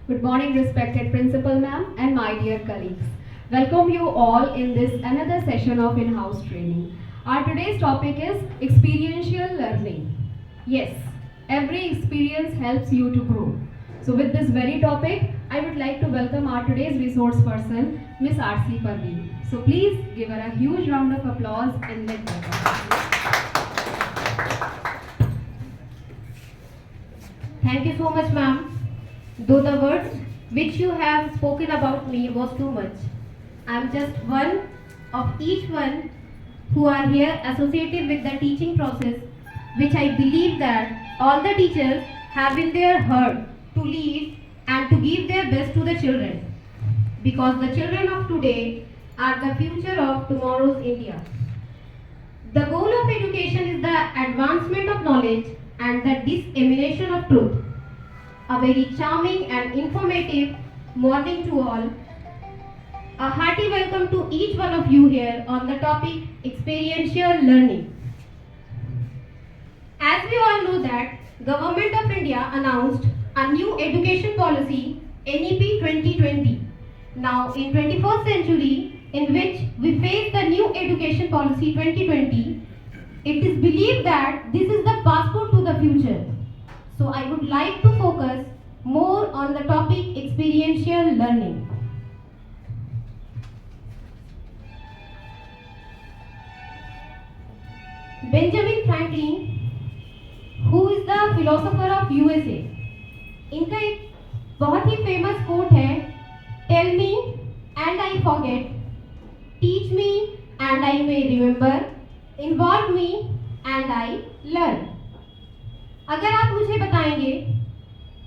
Good morning, respected Principal Ma'am and my dear colleagues. Welcome you all in this another session of in-house training. Our today's topic is experiential learning. Yes, every experience helps you to grow. So with this very topic, I would like to welcome our today's resource person, Miss R.C. Parveen. So please give her a huge round of applause and let's welcome. Thank you so much, ma'am. Though the words which you have spoken about me was too much, I am just one of each one who are here associated with the teaching process, which I believe that all the teachers have in their heart to lead and to give their best to the children, because the children of today are the future of tomorrow's India. The goal of education is the advancement of knowledge and the dissemination of truth. A very charming and informative morning to all. A hearty welcome to each one of you here on the topic experiential learning. As we all know that Government of India announced a new education policy NEP 2020. Now in 21st century, in which we face the new education policy 2020, it is believed that this is the passport to the future. So I would like to focus more on the topic experiential learning. Benjamin Franklin, who is the philosopher of USA, इनका एक बहुत ही famous quote है, Tell me and I forget, teach me and I may remember, involve me and I learn. अगर आप मुझे बताएंगे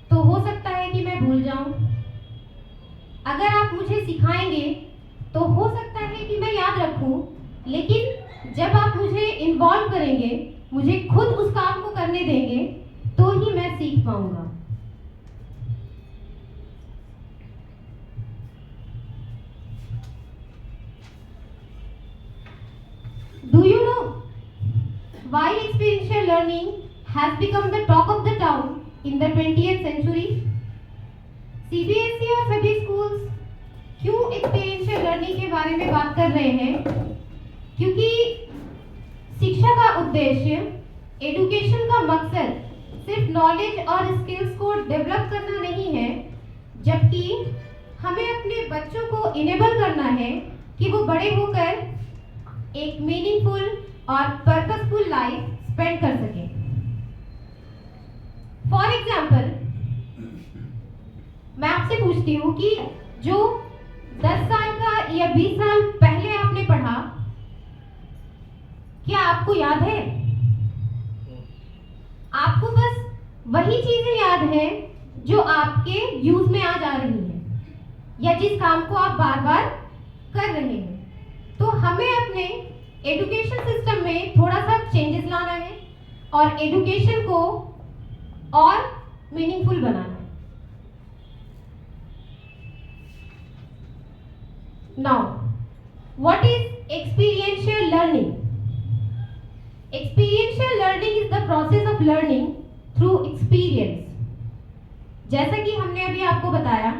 तो हो सकता है कि मैं भूल जाऊं, अगर आप मुझे सिखाएंगे तो हो सकता है कि मैं याद रखूं, लेकिन जब आप मुझे इन्वॉल्व करेंगे, मुझे खुद उस काम को करने देंगे, तो ही मैं सीख पाऊंगा. Do you know why experiential learning has become the talk of the town in the 20th century? CBSE और सभी स्कूल्स क्यों एक्सपीरियंशियल लर्निंग के बारे में बात कर रहे हैं? क्योंकि शिक्षा का उद्देश्य, एजुकेशन का मकसद सिर्फ नॉलेज और स्किल्स को डेवलप करना नहीं है, जबकि हमें अपने बच्चों को इनेबल करना है कि वो बड़े होकर एक मीनिंगफुल और पर्पसफुल लाइफ स्पेंड कर सके. फॉर एग्जाम्पल, मैं आपसे पूछती हूँ कि जो 10 साल का या 20 साल पहले आपने पढ़ा, क्या आपको याद है? आपको बस वही चीजें याद है जो आपके यूज में आ जा रही है या जिस काम को आप बार बार कर रहे हैं. तो हमें अपने एजुकेशन सिस्टम में थोड़ा सा चेंजेस लाना है और एजुकेशन को और मीनिंगफुल बनाना है. Now, what is experiential learning? Experiential learning is the process of learning through experience. जैसा कि हमने अभी आपको बताया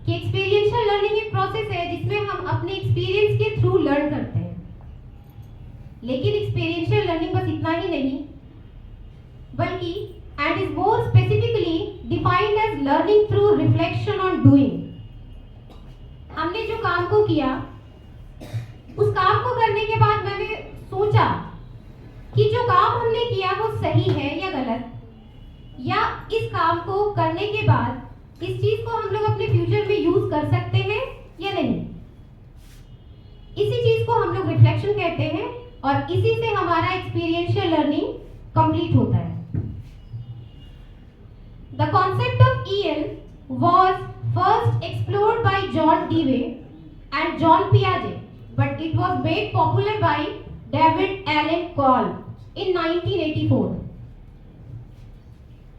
कि एक्सपीरियंशियल लर्निंग एक प्रोसेस है जिसमें हम अपने एक्सपीरियंस के थ्रू लर्न करते हैं. लेकिन एक्सपीरियंशियल लर्निंग बस इतना ही नहीं, बल्कि and is more specifically defined as learning through reflection on doing. हमने जो काम को किया, उस काम को करने के बाद मैंने सोचा कि जो काम हमने किया वो सही है या गलत, या इस काम को करने के बाद इस चीज को हम लोग अपने फ्यूचर में यूज कर सकते हैं या नहीं. इसी चीज को हम लोग रिफ्लेक्शन कहते हैं और इसी से हमारा एक्सपीरियंशियल लर्निंग कंप्लीट होता है. The concept of EL was first explored by John Dewey and John Piaget, but it was made popular by David Allen Cole in 1984.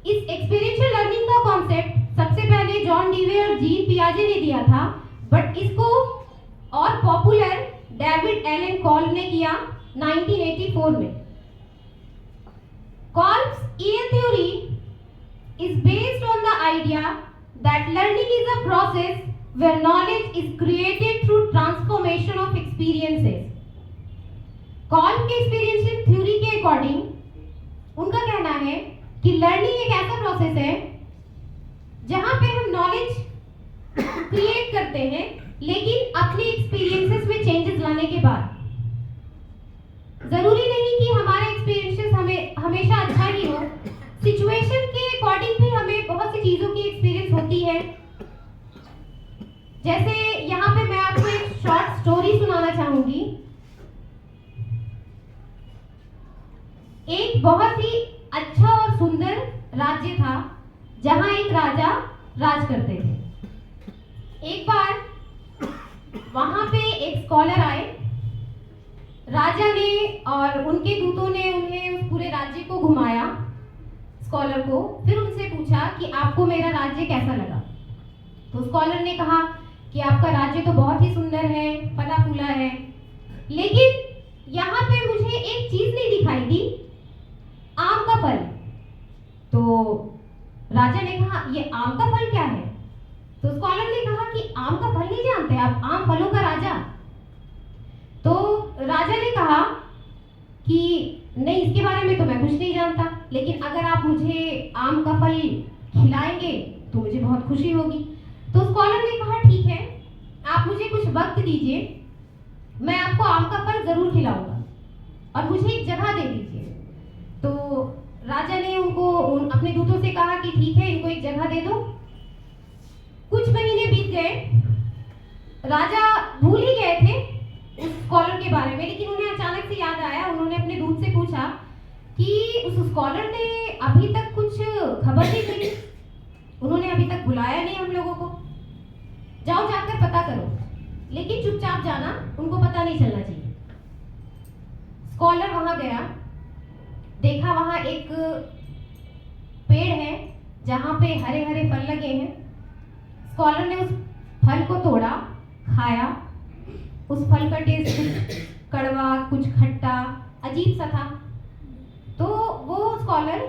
इस एक्सपीरियंशियल लर्निंग का कॉन्सेप्ट सबसे पहले जॉन डीवे और जीन पियाजे ने दिया था, बट इसको और पॉपुलर डेविड एलन कॉल ने किया 1984 में. Colb's EL theory is based on the idea that learning is a process where knowledge is created through transformation of experiences. कॉल्म के एक्सपीरियंशियल थ्योरी के अकॉर्डिंग उनका कहना है कि लर्निंग एक ऐसा प्रोसेस है जहां पे हम नॉलेज क्रिएट करते हैं, लेकिन अपने एक्सपीरियंसेस में चेंजेस लाने के बाद। जरूरी नहीं कि हमारा एक्सपीरियंसेस हमें हमेशा अच्छा ही हो, सिचुएशन के अकॉर्डिंग भी हमें बहुत सी चीजों की एक्सपीरियंस होती है। जैसे यहाँ पे मैं आपको एक शॉर्ट स्टोरी सुनाना चाहूंगी। एक बहुत ही अच्छा और सुंदर राज्य था जहां एक राजा राज करते थे। एक बार वहां पे एक स्कॉलर आए। राजा ने और उनके दूतों ने उन्हें उस पूरे राज्य को घुमाया, स्कॉलर को। फिर उनसे पूछा कि आपको मेरा राज्य कैसा लगा। तो स्कॉलर ने कहा कि आपका राज्य तो बहुत ही सुंदर है, फला फूला है, लेकिन यहाँ पे मुझे एक चीज नहीं दिखाई दी, आम का फल। तो राजा ने कहा ये आम का फल क्या है? तो स्कॉलर ने कहा कि आम का फल नहीं जानते आप, आम फलों का राजा। तो राजा ने कहा कि नहीं, इसके बारे में तो मैं कुछ नहीं जानता, लेकिन अगर आप मुझे आम का फल खिलाएंगे तो मुझे बहुत खुशी होगी। तो स्कॉलर ने कहा ठीक है, आप मुझे कुछ वक्त दीजिए, मैं आपको आम का फल जरूर खिलाऊंगा और मुझे एक जगह दे दीजिए। तो राजा ने अपने दूतों से कहा कि ठीक है, इनको एक जगह दे दो। कुछ महीने बीत गए, राजा भूल ही गए थे उस स्कॉलर के बारे में, लेकिन उन्हें अचानक से याद आया। उन्होंने अपने दूत से पूछा कि उस स्कॉलर ने अभी तक कुछ खबर नहीं दी, उन्होंने अभी तक बुलाया नहीं हम लोगों को, जाओ जाकर पता करो, लेकिन चुपचाप जाना, उनको पता नहीं चलना चाहिए। स्कॉलर वहां गया, देखा वहां एक पेड़ है जहां पे हरे हरे फल लगे हैं। स्कॉलर ने उस फल को तोड़ा, खाया। उस फल का टेस्ट कुछ कड़वा, कुछ खट्टा, अजीब सा था। तो वो स्कॉलर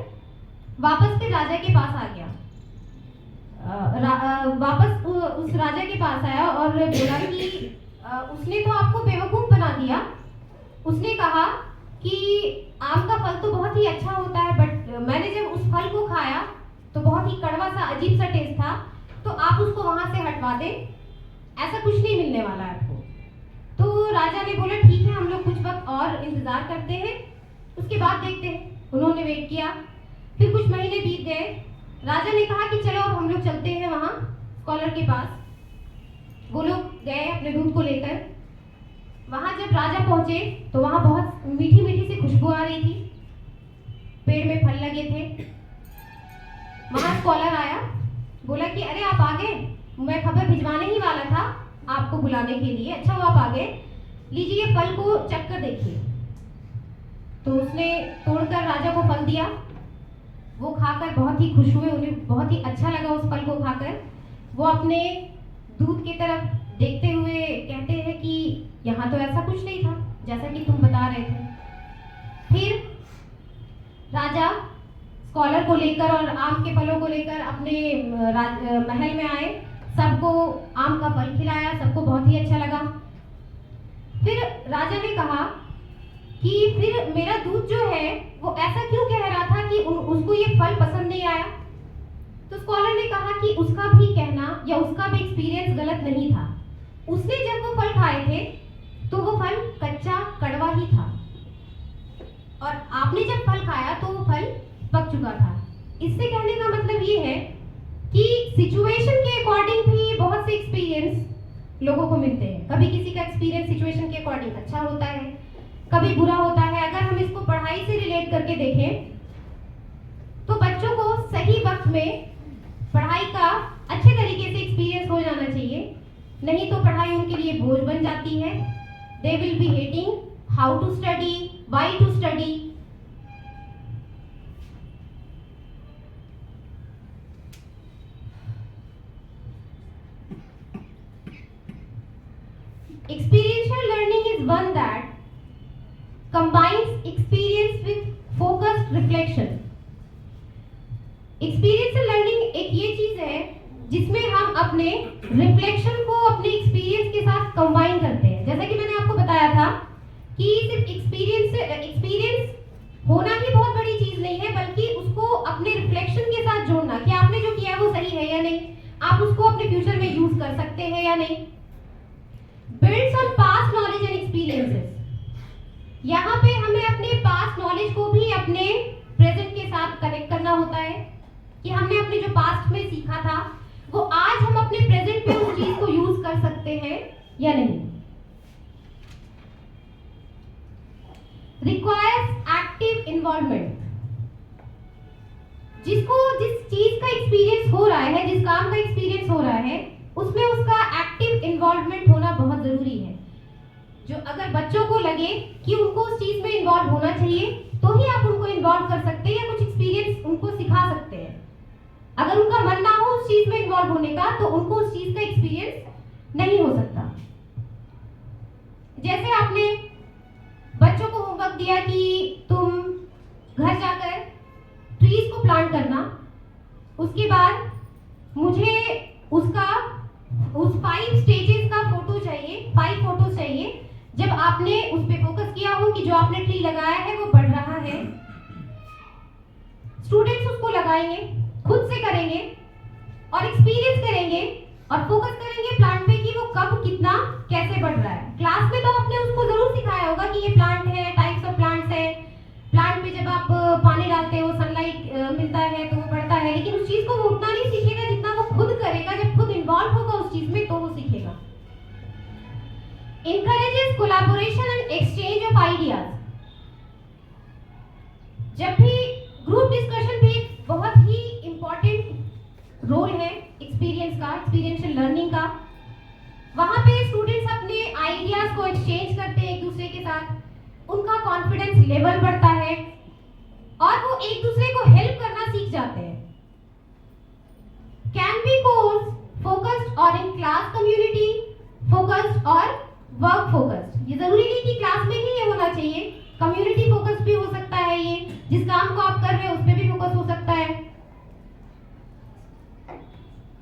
वापस फिर राजा के पास आ गया। वापस उस राजा के पास आया और बोला कि उसने तो आपको बेवकूफ बना दिया। उसने कहा कि आम का फल तो बहुत ही अच्छा होता है, बट मैंने जब उस फल को खाया तो बहुत ही कड़वा सा, अजीब सा टेस्ट था, तो आप उसको वहां से हटवा दें, ऐसा कुछ नहीं मिलने वाला है आपको। तो राजा ने बोला ठीक है, हम लोग कुछ वक्त और इंतजार करते हैं, उसके बाद देखते हैं। उन्होंने वेट किया। फिर कुछ महीने बीत गए। राजा ने कहा कि चलो अब हम लोग चलते हैं वहां स्कॉलर के पास। वो लोग गए अपने दूध को लेकर। वहां जब राजा पहुंचे तो वहां बहुत मीठी मीठी सी खुशबू आ रही थी, पेड़ में फल लगे थे। वहां स्कॉलर आया, बोला कि अरे आप आ गए, मैं खबर भिजवाने ही वाला था आपको बुलाने के लिए, अच्छा हुआ आप आ गए, लीजिए ये फल को चख कर देखिए। तो उसने तोड़कर राजा को फल दिया। वो खाकर बहुत ही खुश हुए, उन्हें बहुत ही अच्छा लगा उस फल को खाकर। वो अपने दूध की तरफ देखते हुए कहते हैं कि यहाँ तो ऐसा कुछ नहीं था जैसा कि तुम बता रहे थे। फिर राजा स्कॉलर को लेकर और आम के फलों को लेकर अपने महल में आए। सबको आम का फल खिलाया, सबको बहुत ही अच्छा लगा। फिर राजा ने कहा कि फिर मेरा दूध जो है वो ऐसा क्यों कह रहा था कि उसको ये फल पसंद नहीं आया। तो स्कॉलर ने कहा कि उसका भी कहना या उसका भी एक्सपीरियंस गलत नहीं था। उसने जब वो फल खाए थे तो वो फल कच्चा कड़वा ही था, और आपने जब फल खाया तो वो फल पक चुका था। इससे कहने का मतलब ये है कि सिचुएशन के अकॉर्डिंग भी बहुत से एक्सपीरियंस लोगों को मिलते हैं। कभी किसी का एक्सपीरियंस सिचुएशन के अकॉर्डिंग अच्छा होता है, कभी बुरा होता है। अगर हम इसको पढ़ाई से रिलेट करके देखें तो बच्चों को सही वक्त में पढ़ाई का अच्छे तरीके से एक्सपीरियंस हो जाना चाहिए, नहीं तो पढ़ाई उनके लिए बोझ बन जाती है। They will be hating how to study, why to study. Experiential learning is one that combines experience with focused reflection. Experiential learning एक ये चीज है जिसमें हम अपने रिफ्लेक्शन को अपने एक्सपीरियंस के साथ कंबाइन करते हैं। जैसा कि मैंने आपको बताया था कि सिर्फ एक्सपीरियंस होना ही बहुत बड़ी चीज नहीं है, बल्कि उसको अपने रिफ्लेक्शन के साथ जोड़ना कि आपने जो किया है वो सही है या नहीं, आप उसको अपने फ्यूचर में यूज कर सकते हैं या नहीं। Builds on past knowledge and experiences, यहाँ पे हमें अपने पास्ट नॉलेज को भी अपने प्रेजेंट के साथ कनेक्ट करना होता है कि हमने अपने जो पास्ट में सीखा था वो आज हम अपने प्रेजेंट में उस चीज को यूज कर सकते हैं या नहीं। रिक्वायर्स एक्टिव इन्वॉल्वमेंट, जिसको जिस चीज का एक्सपीरियंस हो रहा है, जिस काम का एक्सपीरियंस हो रहा है, उसमें उसका एक्टिव इन्वॉल्वमेंट होना बहुत जरूरी है। जो अगर बच्चों को लगे कि उनको उस चीज में इन्वॉल्व होना चाहिए तो ही आप उनको इन्वॉल्व कर सकते हैं या कुछ एक्सपीरियंस उनको सिखा सकते हैं। अगर उनका मन ना हो उस चीज में इन्वॉल्व होने का तो उनको उस चीज का एक्सपीरियंस नहीं हो सकता। जैसे आपने बच्चों को होमवर्क दिया कि तुम घर जाकर ट्रीज को प्लांट करना, उसके बाद मुझे उसका उस 5 स्टेजेस का फोटो चाहिए, 5 फोटोज चाहिए। जब आपने उस पे फोकस किया हो कि जो आपने ट्री लगाया है वो बढ़ रहा है, स्टूडेंट्स उसको लगाएंगे, खुद से करेंगे और एक्सपीरियंस करेंगे और फोकस करेंगे प्लांट पे कि वो कब कितना कैसे बढ़ रहा है। क्लास में तो आपने उसको जरूर सिखाया होगा कि ये प्लांट है, टाइप्स ऑफ प्लांट्स है, प्लांट पे जब आप पानी डालते हो सनलाइट मिलता है तो वो बढ़ता है, लेकिन उस चीज को वो उतना नहीं सीखेगा जितना वो खुद करेगा। जब खुद इन्वॉल्व होगा उस चीज में तो वो सीखेगा। encourages collaboration and exchange of ideas, जब भी ग्रुप डिस्कशन भी एक बहुत ही इंपॉर्टेंट रोल है एक्सपीरियंस का, एक्सपीरियंशियल लर्निंग का। वहां पे स्टूडेंट्स अपने आइडियाज को एक्सचेंज करते हैं एक दूसरे के साथ, उनका कॉन्फिडेंस लेवल बढ़ता है और वो एक दूसरे को हेल्प करना सीख जाते हैं। कैन बी कोर्स फोकस्ड और इन क्लास कम्युनिटी फोकस्ड और वर्क फोकस्ड, ये जरूरी नहीं कि क्लास में ही ये होना चाहिए, कम्युनिटी फोकस्ड भी हो सकता है। ये जिस काम को आप कर रहे हैं उस पे भी फोकस हो सकता है।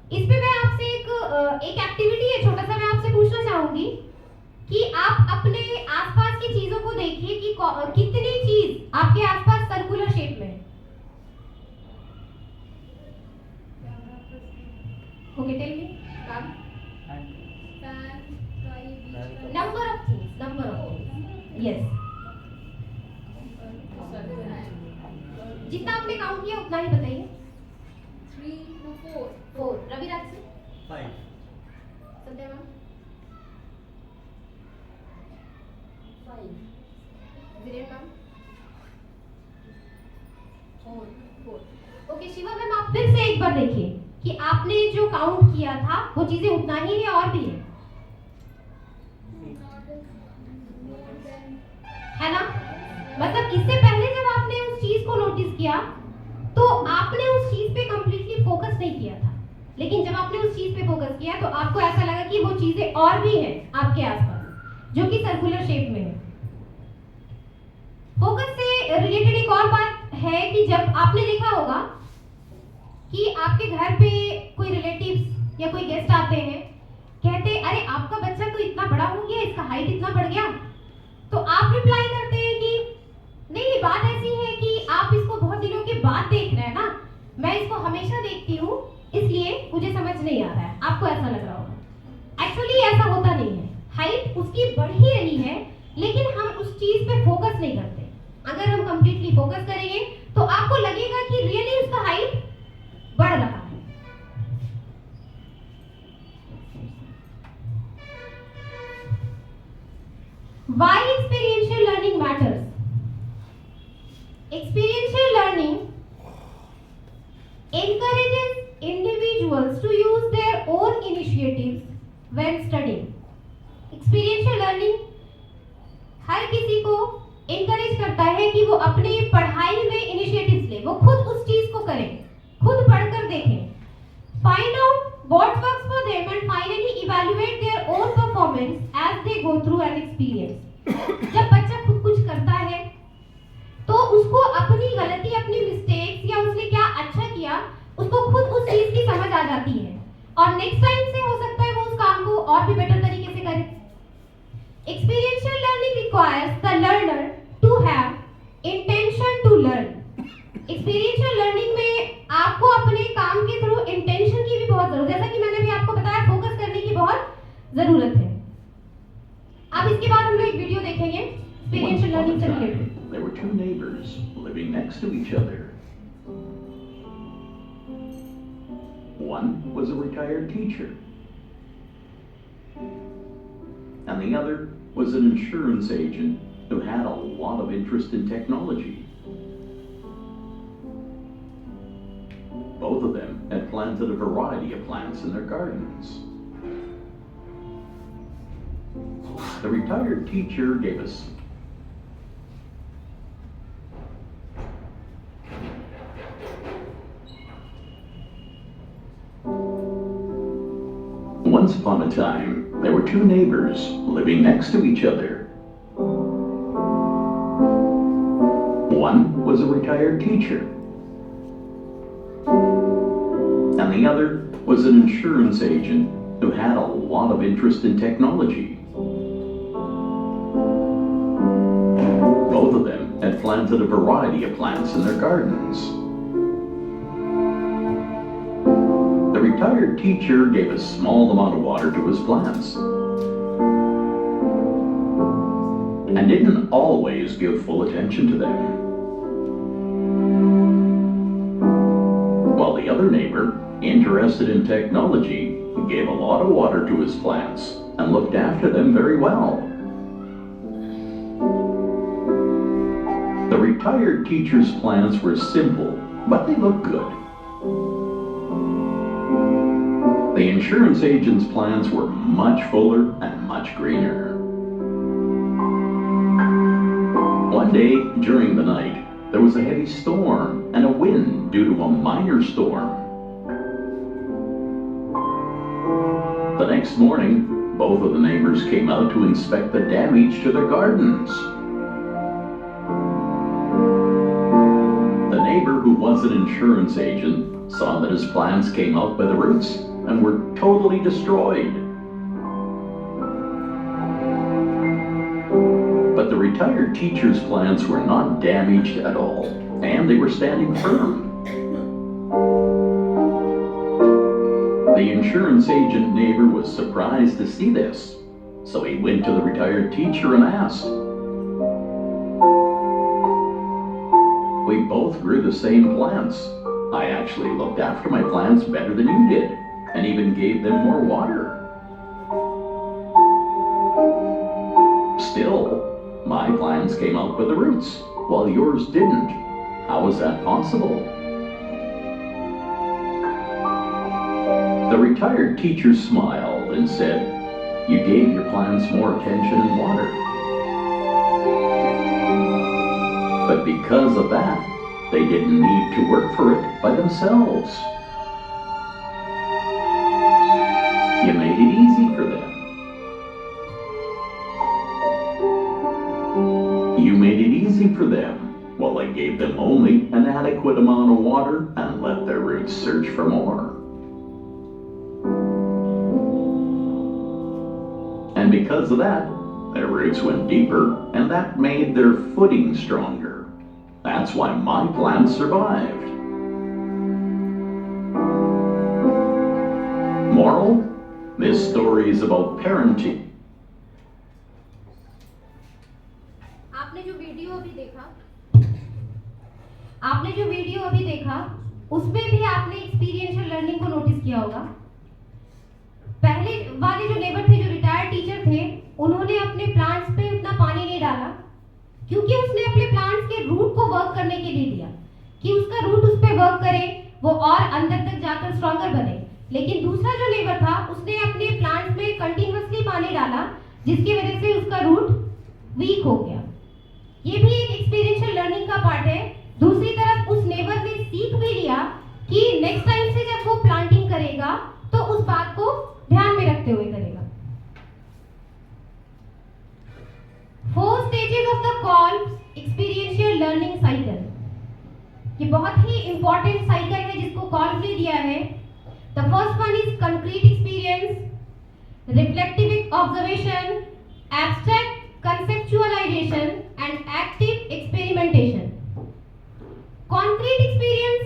इस पे मैं आपसे एक एक्टिविटी है छोटा सा, मैं आपसे पूछना चाहूंगी कि आप अपने आसपास की चीजों को देखिए कि कितनी चीज आपके आसपास सर्कुलर शेप में है। Okay, tell me number of things, yes, जितना आपने काउंट किया उतना ही बताइए। 3 to 4. 4, रविराज से 5. Sandhya ma'am 5, Viren ma'am 4। Okay Shiva ma'am, आप फिर से एक बार देखिए कि आपने जो काउंट किया था वो चीजें उतना ही है और भी है ना? मतलब इससे पहले जब आपने उस चीज को नोटिस किया तो आपने उस चीज पे कंप्लीटली फोकस नहीं किया था, लेकिन जब आपने उस चीज पे फोकस किया तो आपको ऐसा लगा कि वो चीजें और भी हैं आपके आसपास जो कि सर्कुलर शेप में है। फोकस से रिलेटेड एक और बात है कि जब आपने देखा होगा कि आपके घर पे कोई रिलेटिव्स या कोई गेस्ट आते हैं, कहते अरे आपका बच्चा तो इतना बड़ा हो गया, इसका हाइट इतना बढ़ गया, तो आप रिप्लाई करते हैं कि नहीं, बात ऐसी है कि आप इसको बहुत दिनों के बाद देख रहे हैं ना, मैं इसको हमेशा देखती हूँ इसलिए मुझे समझ नहीं आ रहा है। आपको ऐसा लग रहा होगा, एक्चुअली ऐसा होता नहीं है। हाइट उसकी बढ़ ही रही है लेकिन हम उस चीज पे फोकस नहीं करते। अगर हम कंप्लीटली फोकस करेंगे तो आपको लगेगा कि रियली उसका हाइट बढ़ रहा है। Why experiential learning matters? Experiential learning encourages individuals to use their own initiatives when studying. Experiential learning हर किसी को encourage करता है कि वो अपनी पढ़ाई में initiatives ले, वो खुद उस चीज को करें, खुद पढ़कर देखें, find out what works for them and finally evaluate their own performance as they go through an experience. जब बच्चा खुद कुछ करता है तो उसको अपनी गलती, अपनी मिस्टेक्स या उसने क्या अच्छा किया, उसको खुद उस चीज की समझ आ जाती है। और नेक्स्ट टाइम से हो सकता है वो उस काम को और भी बेटर तरीके से करे। Experiential learning requires the learner to have intention to learn. Experiential learning में आपको अपने काम के थ्रू इंटेंशन की भी बहुत जरूरत है, जैसा कि मैंने भी आपको बताया, फोकस करने की बहुत जरूरत है। अब इसके बाद हम लोग एक वीडियो देखेंगे एक्सपीरियंशियल लर्निंग से related. There were two neighbors living next to each other. One was a retired teacher, and the other was an insurance agent who had a lot of interest in technology. Both of them had planted a variety of plants in their gardens. The retired teacher gave us Once upon a time, there were two neighbors living next to each other. One was a retired teacher, and the other was an insurance agent who had a lot of interest in technology. Both of them had planted a variety of plants in their gardens. The retired teacher gave a small amount of water to his plants, and didn't always give full attention to them. While the other neighbor, interested in technology, gave a lot of water to his plants and looked after them very well. The retired teacher's plants were simple, but they looked good. The insurance agent's plants were much fuller and much greener. One day during the night, there was a heavy storm and a wind due to a minor storm. The next morning, both of the neighbors came out to inspect the damage to their gardens. The neighbor, who was an insurance agent, saw that his plants came out by the roots and were totally destroyed. But the retired teacher's plants were not damaged at all, and they were standing firm. The insurance agent neighbor was surprised to see this, so he went to the retired teacher and asked, "We both grew the same plants. I actually looked after my plants better than you did, and even gave them more water. Still, my plants came out by the roots, while yours didn't. How is that possible?" The retired teacher smiled and said, "You gave your plants more attention and water. But because of that, they didn't need to work for it by themselves. You made it easy for them. You made it easy for them, while I gave them only an adequate amount of water and let their roots search for more. And because of that, their roots went deeper, and that made their footing stronger. That's why my plants survived." Moral? This story is about parenting. आपने जो video अभी देखा उसमें भी आपने experiential learning को notice किया होगा। पहले वाले जो नेबर थे, जो रिटायर्ड टीचर थे, उन्होंने अपने प्लांट्स पे उतना पानी नहीं डाला, क्योंकि उसने अपने प्लांट्स के रूट को वर्क करने के लिए दिया कि उसका रूट उस पे वर्क करे, वो और अंदर तक जाकर स्ट्रॉन्गर बने। लेकिन दूसरा जो नेबर था, उसने अपने प्लांट्स में कंटिन्यूअसली पानी डाला, जिसकी वजह से उसका रूट वीक हो गया। ये भी एक एक्सपीरियंशियल लर्निंग का पार्ट है। दूसरी तरफ उस नेबर ने सीख भी लिया कि नेक्स्ट टाइम से जब वो प्लांटिंग करेगा तो उस बात को ध्यान में रखते हुए करेगा। 4 stages of the Kolb's experiential learning cycle। ये बहुत ही इंपॉर्टेंट साइकिल है जिसको कॉल्ब ने दिया है। The first one is concrete experience, reflective observation, abstract conceptualization, and active experimentation. Concrete experience,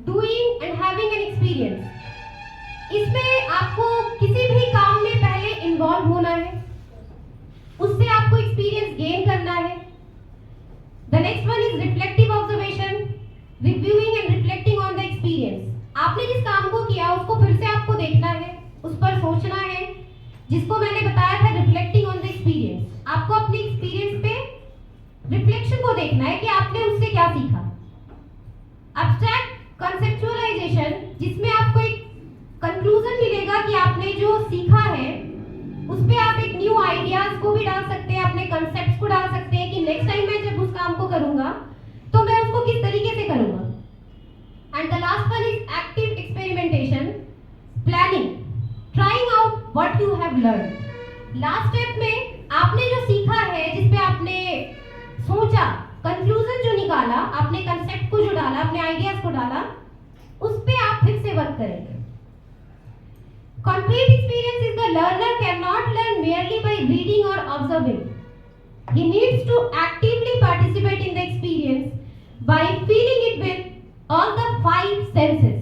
doing and having an experience. इसमें आपको किसी भी काम में पहले इन्वॉल्व होना है, उससे आपको एक्सपीरियंस गेन करना है. The next one is reflective observation, reviewing and reflecting on the experience. आपने जिस काम को किया उसको फिर से आपको देखना है, उस पर सोचना है, जिसको मैंने बताया था रिफ्लेक्टिंग ऑन द एक्सपीरियंस. आपको अपने एक्सपीरियंस पे रिफ्लेक्शन को देखना है कि आपने उससे क्या सीखा. एब्स्ट्रैक्ट कंसेप्चुअलाइजेशन, जिसमें आपको एक कंक्लूजन मिलेगा कि आपने जो सीखा है उस पे आप एक न्यू आइडियाज को भी डाल सकते हैं, अपने कंसेप्ट्स को डाल सकते हैं कि नेक्स्ट टाइम मैं जब उस काम को करूंगा तो मैं उसको किस तरीके से करूंगा. And the last one is active experimentation, planning, trying out what you have learn. Last step में आपने जो सीखा है, जिस पे आपने सोचा, कंक्लूजन जो निकाला, आपने कंसेप्ट को जो डाला, अपने आइडियाज को डाला, उस पे आप फिर से वर्क करेंगे. Concrete experience is the learner cannot learn merely by reading or observing. He needs to actively participate in the experience by feeling it with all the five senses.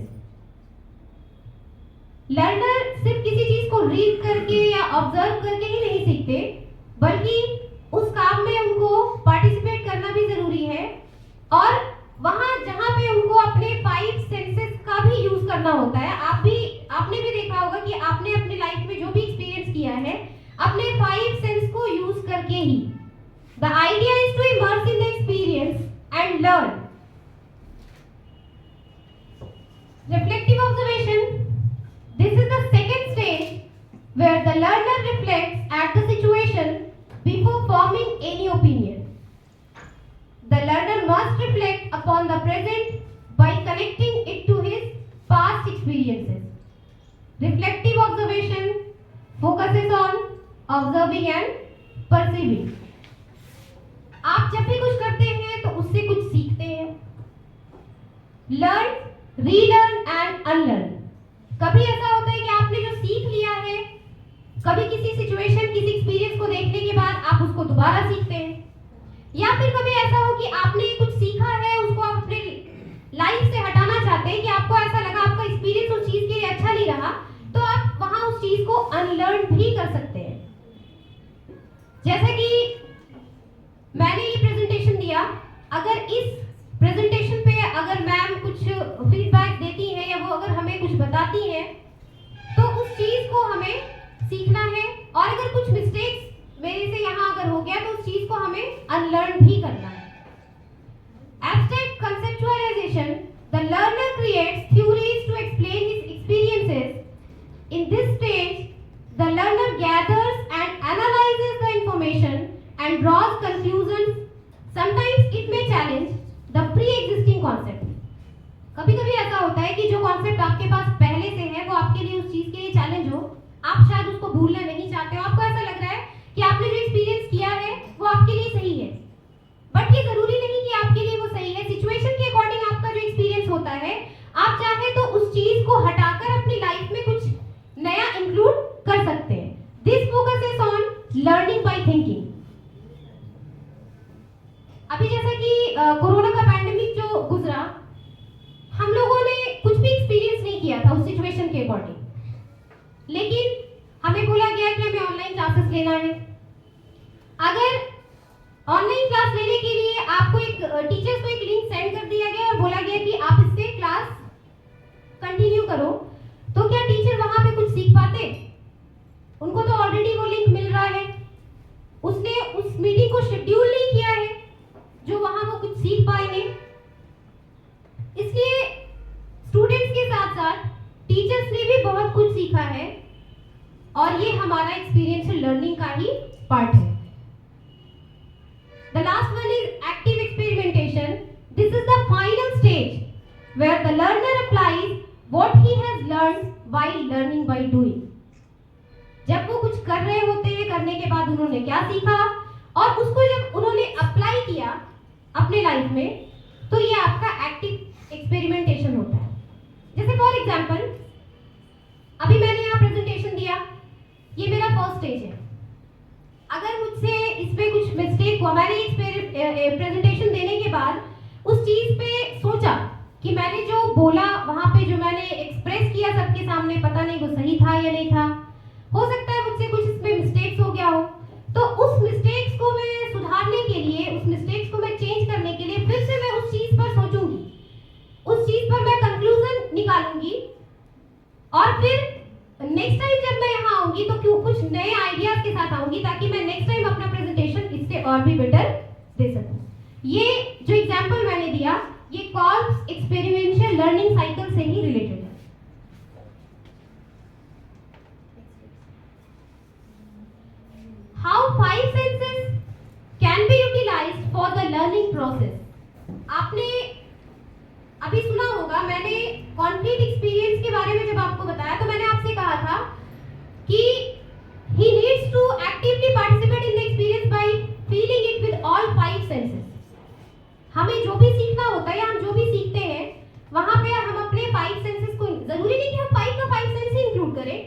Learner सिर्फ किसी चीज को रीड करके या observe करके ही नहीं सीखते, बल्कि उस काम में उनको पार्टिसिपेट करना भी जरूरी है, और वहां जहां पे उनको अपने 5 सेंसेस का भी यूज करना होता है. आपने भी देखा होगा कि आपने अपनी लाइफ में जो भी एक्सपीरियंस किया है, अपने 5 सेंस को यूज करके ही. The idea is to immerse in the experience and learn. Reflective observation, this is the second stage where the learner reflects at the situation before forming any opinion. The learner must reflect upon the present by connecting it to his past experiences. Reflective observation focuses on observing and perceiving. आप जब भी कुछ करते हैं तो उससे कुछ सीखते हैं. Learn, relearn and unlearn. कभी ऐसा होता है कि आपने जो सीख लिया है, कभी किसी सिचुएशन, किसी एक्सपीरियंस को देखने के बाद आप उसको दोबारा सीखते हैं, या फिर कभी ऐसा हो कि आपने कुछ सीखा है, उसको आप अपने लाइफ से हटाना चाहते हैं, कि आपको ऐसा लगा आपका एक्सपीरियंस उस चीज के लिए अच्छा नहीं रहा, तो आप वहां उस चीज को अनलर्न भी कर सकते हैं. जैसे कि मैंने ये प्रेजेंटेशन दिया, अगर इस प्रेजेंटेशन पे अगर मैम कुछ फीडबैक देती हैं या वो अगर हमें कुछ बताती हैं, तो उस चीज को हमें सीखना है, और अगर कुछ मिस्टेक्स मेरे से यहाँ अगर हो गया तो उस चीज को हमें अनलर्न भी करना है. Abstract conceptualization, the learner creates theories to explain his experiences. In this stage, the learner gathers and analyzes the information and draws conclusions. Sometimes it may challenge the pre-existing concept. कभी-कभी ऐसा होता है कि जो concept आपके पास पहले से है, वो आपके लिए उस चीज के लिए चैलेंज हो, आप शायद उसको भूलना नहीं चाहते हो, आपको ऐसा लग रहा है कि आपने जो एक्सपीरियंस किया है वो आपके लिए सही है, बट ये जरूरी नहीं कि आपके लिए वो सही है. सिचुएशन के अकॉर्डिंग आपका जो एक्सपीरियंस होता है, आप चाहे तो उस चीज को हटाकर अपनी लाइफ में कुछ नया इंक्लूड कर सकते हैं. This focuses on learning by thinking. अभी जैसा कि कोरोना का पैंडेमिक जो गुजरा, हम लोगों ने कुछ भी एक्सपीरियंस नहीं किया था उस सिचुएशन के अकॉर्डिंग, लेकिन हमें बोला गया कि हमें ऑनलाइन क्लासेस लेना है. अगर ऑनलाइन क्लास लेने के लिए आपको एक टीचर्स को एक लिंक सेंड कर दिया गया और बोला गया कि आप इससे क्लास कंटिन्यू करो, तो क्या टीचर वहां पे कुछ सीख पाते? उनको तो ऑलरेडी वो लिंक मिल रहा है, उसने उस मीटिंग को शेड्यूल नहीं किया है जो वहां वो कुछ सीख पाएंगे. इसलिए स्टूडेंट्स के साथ साथ टीचर्स ने भी बहुत कुछ सीखा है, और ये हमारा एक्सपीरियंशियल लर्निंग का ही पार्ट है. The last one is active experimentation. This is the final stage where the learner applies what he has learned while learning by doing. जब वो कुछ कर रहे होते हैं, करने के बाद उन्होंने क्या सीखा, और उसको जब उन्होंने अप्लाई किया अपने लाइफ में, तो ये आपका एक्टिव एक्सपेरिमेंटेशन होता है. जैसे फॉर एग्जांपल, स्टेज है। अगर मुझसे इस पे कुछ मिस्टेक हुआ, मैंने इस पे प्रेजेंटेशन देने के बाद उस चीज पे सोचा कि मैंने जो बोला वहां पे जो मैंने एक्सप्रेस किया सबके सामने, पता नहीं वो सही था या नहीं था, हो सकता है मुझसे कुछ इसमें मिस्टेक्स हो गया हो, तो उस मिस्टेक्स को मैं सुधारने के लिए, उस मिस्टेक्स को मैं चेंज करने के लिए फिर से मैं उस चीज पर सोचूंगी, उस चीज पर मैं कंक्लूजन निकालूंगी और फिर नेक्स्ट टाइम जब मैं यहाँ आऊंगी तो क्यों कुछ नए आइडियाज के साथ आऊंगी ताकि मैं नेक्स्ट टाइम अपना प्रेजेंटेशन इससे और भी बेटर दे सकूं। ये जो एग्जांपल मैंने दिया ये कॉल्स एक्सपेरिमेंशियल लर्निंग साइकिल से ही रिलेटेड है। How 5 senses can be utilised for the learning process. आपने अभी सुना होगा, मैंने कॉन्क्रीट एक्सपीरियंस के बारे में जब आपको बताया तो मैंने आपसे कहा था कि he needs to actively participate in the experience by feeling it with all 5 senses। हमें जो भी सीखना होता है या हम जो भी सीखते हैं वहां पे हम अपने 5 सेंसेस को, जरूरी नहीं कि हम 5 का 5 सेंस ही इंक्लूड करें,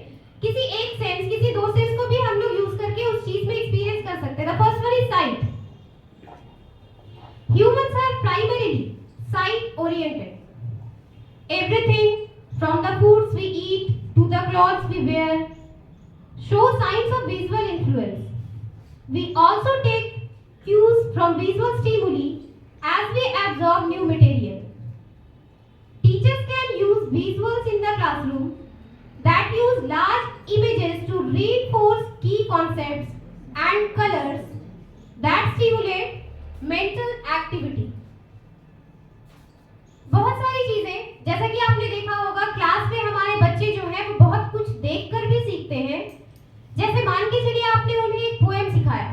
किसी एक सेंस, किसी दो सेंस को भी हम लोग यूज करके उस चीज में एक्सपीरियंस कर सकते हैं। The first one is sight. Humans are primarily sight oriented. Everything from the foods we eat to the clothes we wear show signs of visual influence. We also take cues from visual stimuli as we absorb new material. Teachers can use visuals in the classroom that use large images to reinforce key concepts and colors that stimulate mental activity. बहुत सारी चीजें, जैसा कि आपने देखा होगा class में हमारे बच्चे जो है वो बहुत कुछ देखकर भी सीखते हैं। जैसे मान के चलिए आपने उन्हें एक पोएम सिखाया,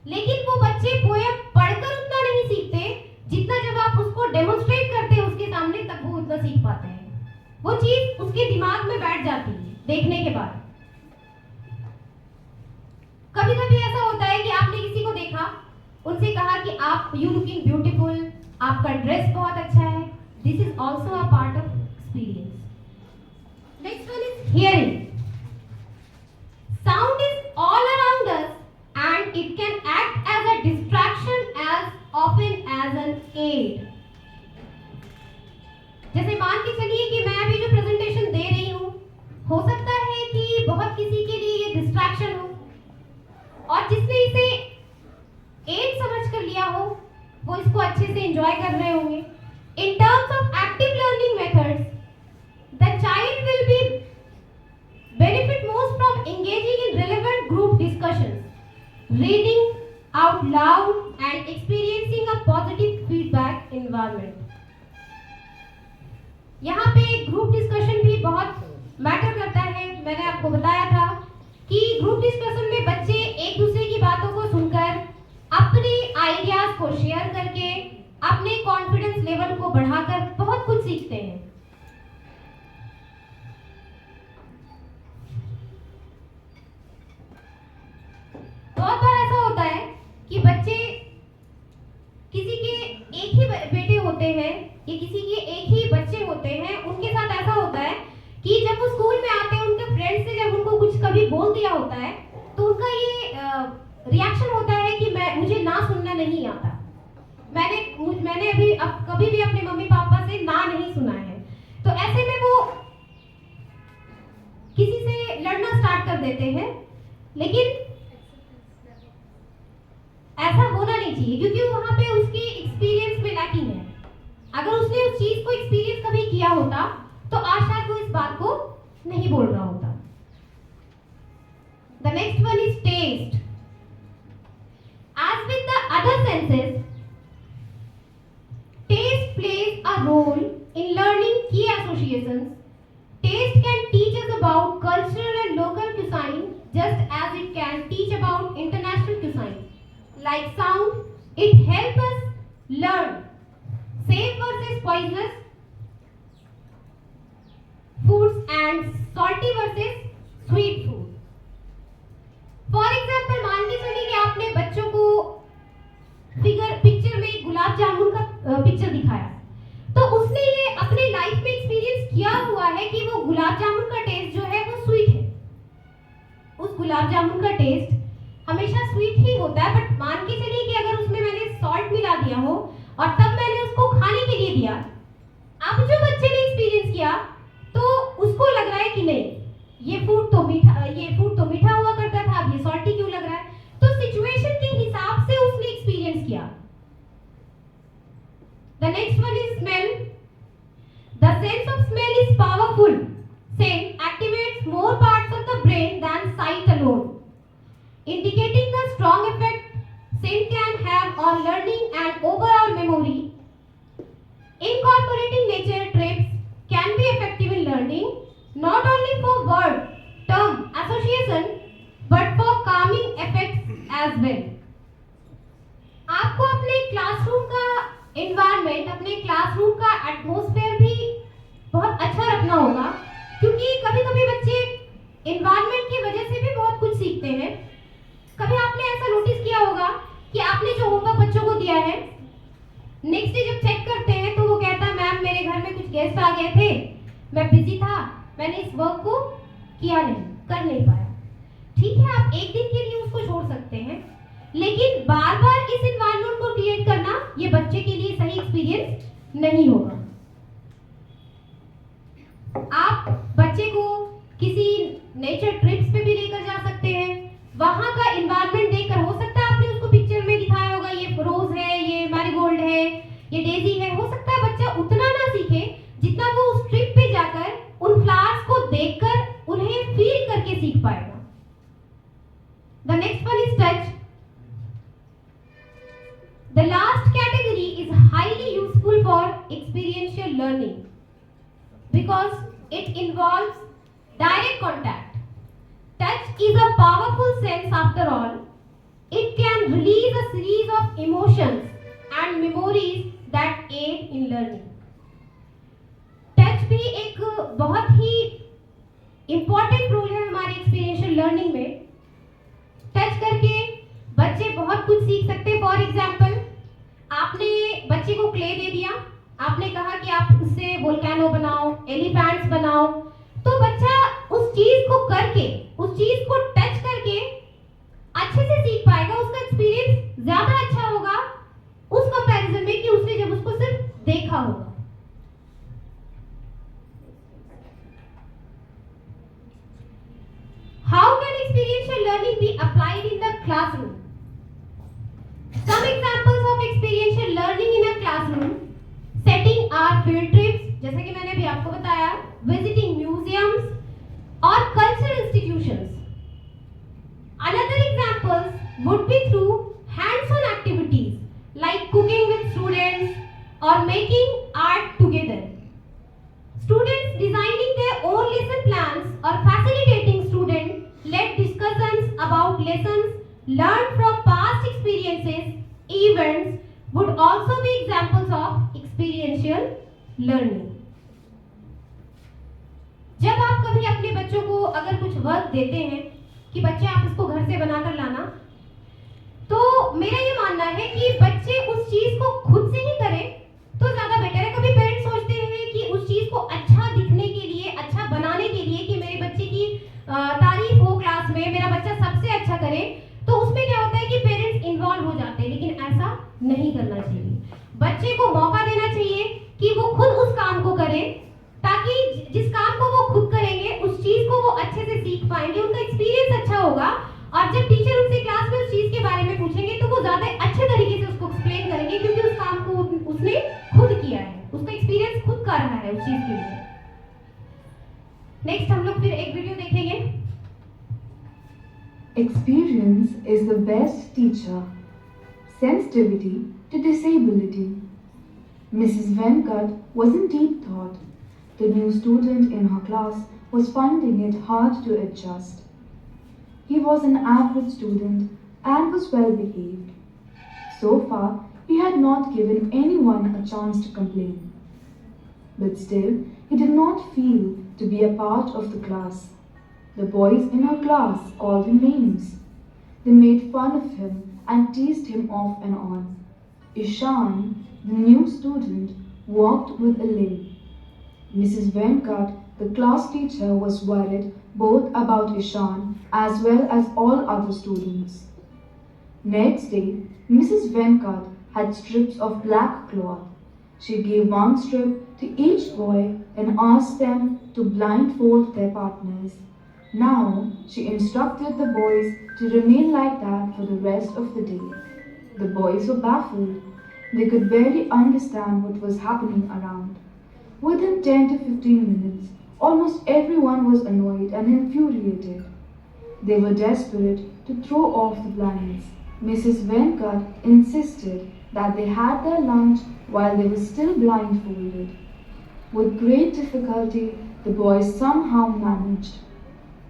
लेकिन वो बच्चे पोएम पढ़कर उतना नहीं सीखते जितना जब आप उसको डेमोन्स्ट्रेट करते हैं उसके सामने, तब वो उतना सीख पाते हैं। वो चीज उसके दिमाग में बैठ जाती है देखने के बाद। कभी कभी ऐसा होता है कि आपने किसी को देखा, उनसे कहा कि आप यू लुकिंग ब्यूटीफुल, आपका ड्रेस बहुत अच्छा है। This is also a part of experience. Next one is hearing. Sound is all around us and it can act as a distraction as often as an aid. जैसे मान के चलिए कि मैं अभी जो प्रेजेंटेशन दे रही हूँ, हो सकता है कि बहुत किसी के लिए ये डिस्ट्रैक्शन हो, और जिसने इसे एड समझ कर लिया हो वो इसको अच्छे से एंजॉय कर रहे होंगे। In terms of active learning methods, the child will be benefit most from engaging in relevant group discussions, reading out loud and experiencing a positive feedback environment. यहाँ पे ग्रुप डिस्कशन भी बहुत मैटर करता है। मैंने आपको बताया था कि ग्रुप डिस्कशन में बच्चे एक दूसरे की बातों को सुनकर, अपने आइडियाज को शेयर करके, अपने कॉन्फिडेंस लेवल को बढ़ाकर बहुत कुछ सीखते हैं। बहुत बार ऐसा होता है कि बच्चे, किसी के एक ही बेटे होते हैं या किसी के एक ही बच्चे होते हैं, उनके साथ ऐसा होता है कि जब वो स्कूल में आते हैं, उनके फ्रेंड्स से जब उनको कुछ कभी बोल दिया होता है तो उनका ये रिएक्शन होता है कि मुझे ना सुनना नहीं आता। मैंने अभी कभी भी अपने मम्मी पापा से ना नहीं सुना है। तो ऐसे में वो किसी से लड़ना स्टार्ट कर देते हैं, लेकिन ऐसा होना नहीं चाहिए क्योंकि वहां पे उसके एक्सपीरियंस में लैकिंग है। अगर उसने उस चीज को एक्सपीरियंस कभी किया होता तो आज शायद वो इस बात को नहीं बोल रहा होता। The next one is taste. As with the other senses, taste plays a role in learning key associations. Taste can teach us about cultural and local cuisine just as it can teach about international cuisine. Like sound, it helps us learn safe versus poisonous foods and salty versus sweet food. For example मान के चलिए कि आपने बच्चों को picture में गुलाब जामुन का picture दिखाया, तो उसने ये अपने लाइफ में एक्सपीरियंस किया हुआ है कि वो गुलाब जामुन का टेस्ट जो है वो स्वीट है। उस गुलाब गुलाब जामुन का टेस्ट हमेशा स्वीट ही होता है, बट मान के चलिए कि अगर उसमें मैंने सॉल्ट मिला दिया हो और तब मैंने उसको खाने के लिए दिया, अब जो बच्चे ने एक्सपीरियंस किया तो उसको लग रहा है कि नहीं ये फूड तो मीठा हुआ करता था, अब ये सॉल्टी क्यों लग रहा है। तो सिचुएशन के हिसाब से उसने एक्सपीरियंस किया। The next one is smell. The sense of smell is powerful. Scent activates more parts of the brain than sight alone, indicating the strong effect scent can have on learning and overall memory. Incorporating nature trips can be effective in learning, not only for word term association but for calming effects as well. आपको अपने classroom का environment, अपने classroom का atmosphere भी बहुत अच्छा रखना होगा, क्योंकि कभी-कभी बच्चे एनवायरनमेंट की वजह से भी बहुत कुछ सीखते हैं। कभी आपने ऐसा नोटिस किया होगा कि आपने जो होमवर्क बच्चों को दिया है, नेक्स्ट डे जब चेक करते हैं तो वो कहता है मैम मेरे घर में कुछ गेस्ट आ गए थे, मैं बिजी था, मैंने इस वर्क को कर नहीं पाया। ठीक है, आप एक दिन के लिए उसको छोड़ सकते हैं, लेकिन बार-बार इस एनवायरनमेंट को क्रिएट करना ये बच्चे के लिए सही एक्सपीरियंस नहीं होगा। आप बच्चे को किसी नेचर ट्रिप्स पे भी लेकर जा सकते हैं, वहां का एनवायरनमेंट देखकर, हो सकता है आपने उसको पिक्चर में दिखाया होगा ये रोज है, ये मैरीगोल्ड है, ये डेजी है, हो सकता है बच्चा उतना ना सीखे जितना वो उस ट्रिप पे जाकर उन फ्लावर्स को देखकर उन्हें फील करके सीख पाएगा। The next one is touch. The last category is highly useful for experiential learning because it involves direct contact. Touch is a powerful sense after all. It can release a series of emotions and memories that aid in learning. Touch भी एक बहुत ही important role है हमारे experiential learning में। Touch करके बच्चे बहुत कुछ सीख सकते हैं। फॉर एग्जाम्पल, आपने बच्चे को क्ले दे दिया, आपने कहा कि आप उससे वोल्केनो बनाओ, एलिफेंट्स बनाओ, तो बच्चा उस चीज को करके, उस चीज को टच करके अच्छे से सीख पाएगा। उसका एक्सपीरियंस ज्यादा अच्छा होगा उस कंपैरिजन में कि उसने जब उसको सिर्फ देखा होगा। How can experiential learning be applied in the classroom? Some examples of experiential learning in a classroom setting are field trips, जैसा कि मैंने अभी आपको बताया, visiting museums और cultural institutions. Another examples would be through hands-on activities like cooking with students or making art together. Students designing their own lesson plans or facilitating student-led discussions about lessons learned from past experiences, events would also be examples of experiential learning. जब आप कभी अपने बच्चों को अगर कुछ work देते हैं कि बच्चे आप इसको घर से बनाकर लाना, तो मेरा ये मानना है कि बच्चे उस चीज को खुद से ही करें तो ज्यादा बेटर है। कभी पेरेंट्स सोचते हैं कि उस चीज को अच्छा दिखने के लिए, अच्छा बनाने के लिए, कि मेरे बच्चे की तारीफ हो क्लास में, मेरा बच्चा सबसे अच्छा करे, तो उसमें क्या होता है कि पेरेंट्स इन्वॉल्व हो जाते हैं, लेकिन ऐसा नहीं करना चाहिए। बच्चे को मौका देना चाहिए कि वो खुद उस काम को करे, ताकि जिस काम को वो खुद करेंगे उस चीज को वो अच्छे से सीख पाएंगे, उनका एक्सपीरियंस अच्छा होगा, और जब टीचर उनसे क्लास में उस चीज के बारे में पूछेंगे तो वो ज्यादा अच्छे तरीके से उसको एक्सप्लेन करेंगे, क्योंकि उस काम को उसने खुद किया है, उसका एक्सपीरियंस खुद कर रहा है उस चीज के लिए। नेक्स्ट हम लोग फिर एक वीडियो देखेंगे। Experience is the best teacher. Sensitivity to disability. Mrs. Venkat was in deep thought. The new student in her class was finding it hard to adjust. He was an average student and was well behaved. So far, he had not given anyone a chance to complain. But still, he did not feel to be a part of the class. The boys in her class called him names. They made fun of him and teased him off and on. Ishan, the new student, walked with a limp. Mrs. Venkat The class teacher was worried both about Ishan as well as all other students. Next day, Mrs. Venkat had strips of black cloth. She gave one strip to each boy and asked them to blindfold their partners. Now, she instructed the boys to remain like that for the rest of the day. The boys were baffled. They could barely understand what was happening around. Within 10 to 15 minutes, almost everyone was annoyed and infuriated. They were desperate to throw off the blinds. Mrs. Venkat insisted that they had their lunch while they were still blindfolded. With great difficulty, the boys somehow managed.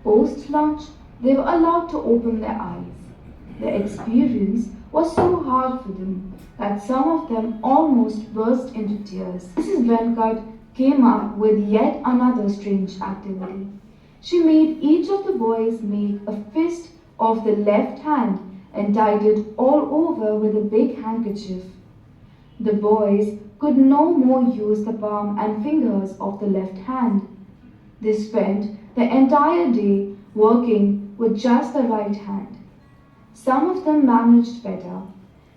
Post lunch, they were allowed to open their eyes. The experience was so hard for them that some of them almost burst into tears. Mrs. Venkat came up with yet another strange activity. She made each of the boys make a fist of the left hand and tied it all over with a big handkerchief. The boys could no more use the palm and fingers of the left hand. They spent the entire day working with just the right hand. Some of them managed better.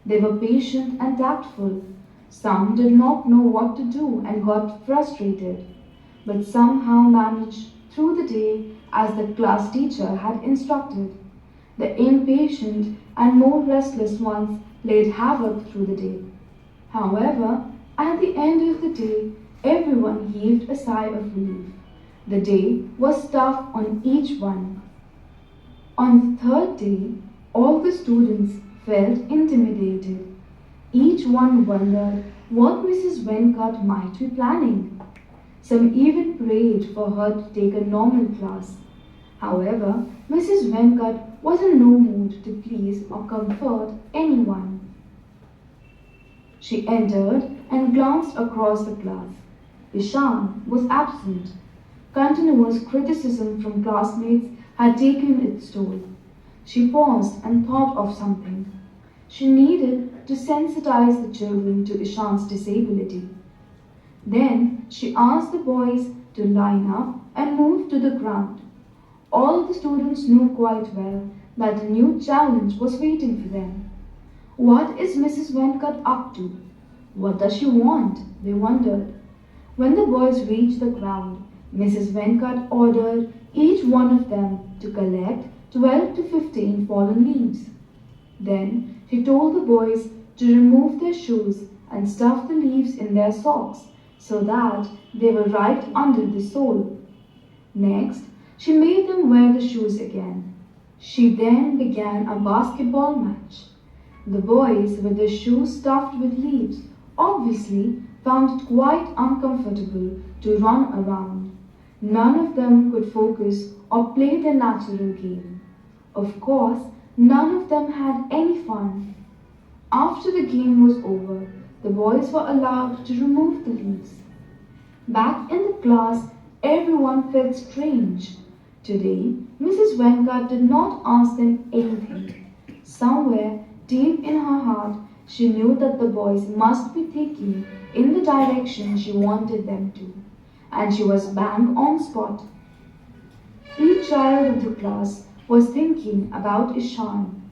They were patient and tactful. Some did not know what to do and got frustrated, but somehow managed through the day as the class teacher had instructed. The impatient and more restless ones played havoc through the day. However, at the end of the day, everyone heaved a sigh of relief. The day was tough on each one. On the third day, all the students felt intimidated. Each one wondered what Mrs. Venkat might be planning. Some even prayed for her to take a normal class. However, Mrs. Venkat was in no mood to please or comfort anyone. She entered and glanced across the class. Ishan was absent. Continuous criticism from classmates had taken its toll. She paused and thought of something. She needed to sensitize the children to Ishan's disability. Then she asked the boys to line up and move to the ground. All the students knew quite well that a new challenge was waiting for them. What is Mrs. Venkat up to? What does she want? They wondered. When the boys reached the ground, Mrs. Venkat ordered each one of them to collect 12 to 15 fallen leaves. Then she told the boys to remove their shoes and stuff the leaves in their socks so that they were right under the sole. Next, she made them wear the shoes again. She then began a basketball match. The boys with their shoes stuffed with leaves obviously found it quite uncomfortable to run around. None of them could focus or play their natural game. Of course, none of them had any fun. After the game was over, the boys were allowed to remove the leaves. Back in the class, everyone felt strange. Today, Mrs. Venkat did not ask them anything. Somewhere deep in her heart, she knew that the boys must be thinking in the direction she wanted them to, and she was bang on spot. Each child of the class was thinking about Ishan.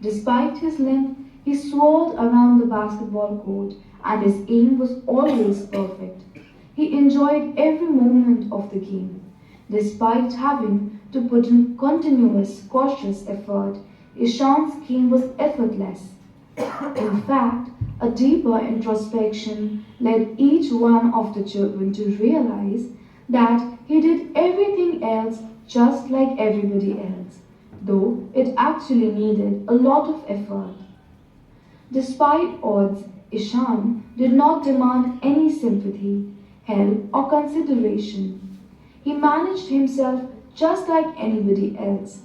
Despite his length, he swirled around the basketball court and his aim was always perfect. He enjoyed every moment of the game. Despite having to put in continuous, cautious effort, Ishan's game was effortless. In fact, a deeper introspection led each one of the children to realize that he did everything else just like everybody else, though it actually needed a lot of effort. Despite odds, Ishan did not demand any sympathy, help, or consideration. He managed himself just like anybody else.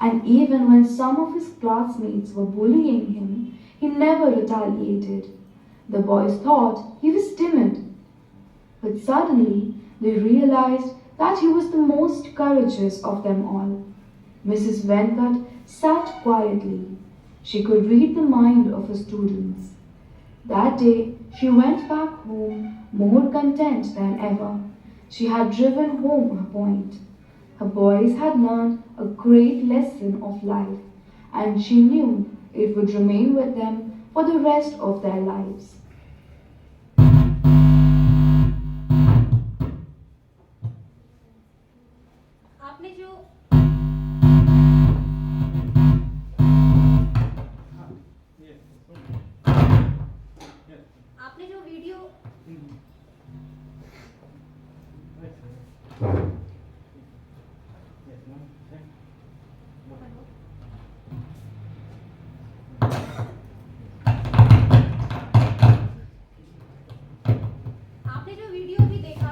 And even when some of his classmates were bullying him, he never retaliated. The boys thought he was timid. But suddenly, they realized that he was the most courageous of them all. Mrs. Venkat sat quietly. She could read the mind of her students. That day, she went back home more content than ever. She had driven home her point. Her boys had learned a great lesson of life, and she knew it would remain with them for the rest of their lives. आपने जो आपने जो video आपने जो video भी देखा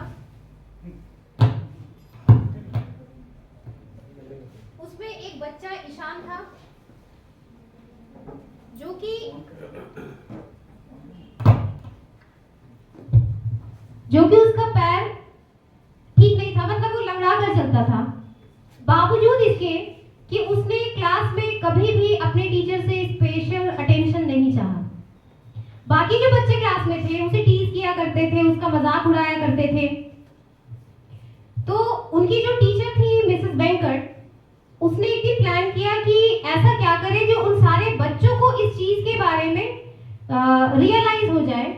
उसमें एक बच्चा ईशान था जो कि उसका पैर ठीक नहीं था, मतलब वो लंगड़ा कर चलता था। बावजूद इसके कि उसने क्लास में कभी भी अपने टीचर से स्पेशल अटेंशन नहीं चाहा। बाकी जो बच्चे क्लास में थे उसे टीज किया करते थे, उसका मजाक उड़ाया करते थे। तो उनकी जो टीचर थी मिसेस वेंकट, उसने एक दिन प्लान किया कि ऐसा क्या करे जो उन सारे बच्चों को इस चीज के बारे में रियलाइज हो जाए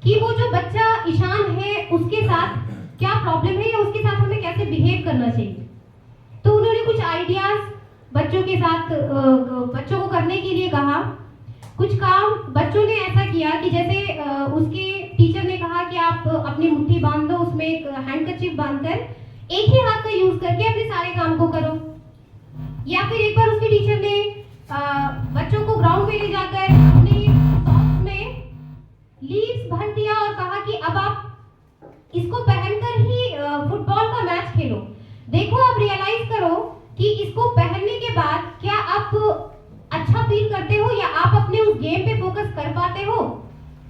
कि वो जो बच्चा ईशान है उसके साथ क्या प्रॉब्लम है या उसके साथ हमें कैसे बिहेव करना चाहिए। तो उन्होंने कुछ आइडियाज बच्चों के साथ बच्चों को करने के लिए कहा। कुछ काम बच्चों ने ऐसा किया कि जैसे उसके टीचर ने कहा कि आप अपनी मुट्ठी बांध दो, उसमें एक हैंडकरचीफ बांधकर एक ही हाथ का यूज करके अपने सारे काम को करो। या फिर एक बार उसके टीचर ने बच्चों को ग्राउंड में ले जाकर अपने सॉक्स में लीव्स भर दिया और कहा कि अब आप इसको पहनकर ही फुटबॉल का मैच खेलो। देखो, आप रियलाइज करो कि इसको पहनने के बाद क्या आप अच्छा फील करते हो या आप अपने उस गेम पे फोकस कर पाते हो।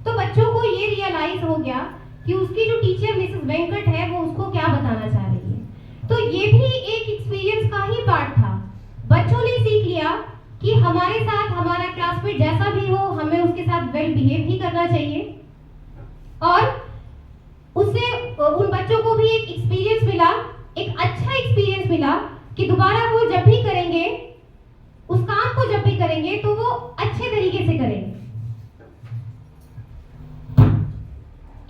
तो बच्चों को ये रियलाइज हो गया कि उसकी जो टीचर मिसेस वेंकट है वो उसको क्या बताना चाह रही है। तो ये भी एक एक्सपीरियंस का ही पार्ट था। बच्चों ने सीख लिया कि हमारे साथ हमारा क्लासमेट जैसा भी हो हमें उसके साथ वेल बिहेव ही करना चाहिए। और उससे उन बच्चों को भी एक एक्सपीरियंस मिला, एक अच्छा एक्सपीरियंस मिला कि दोबारा वो जब भी करेंगे, उस काम को जब भी करेंगे तो वो अच्छे तरीके से करेंगे।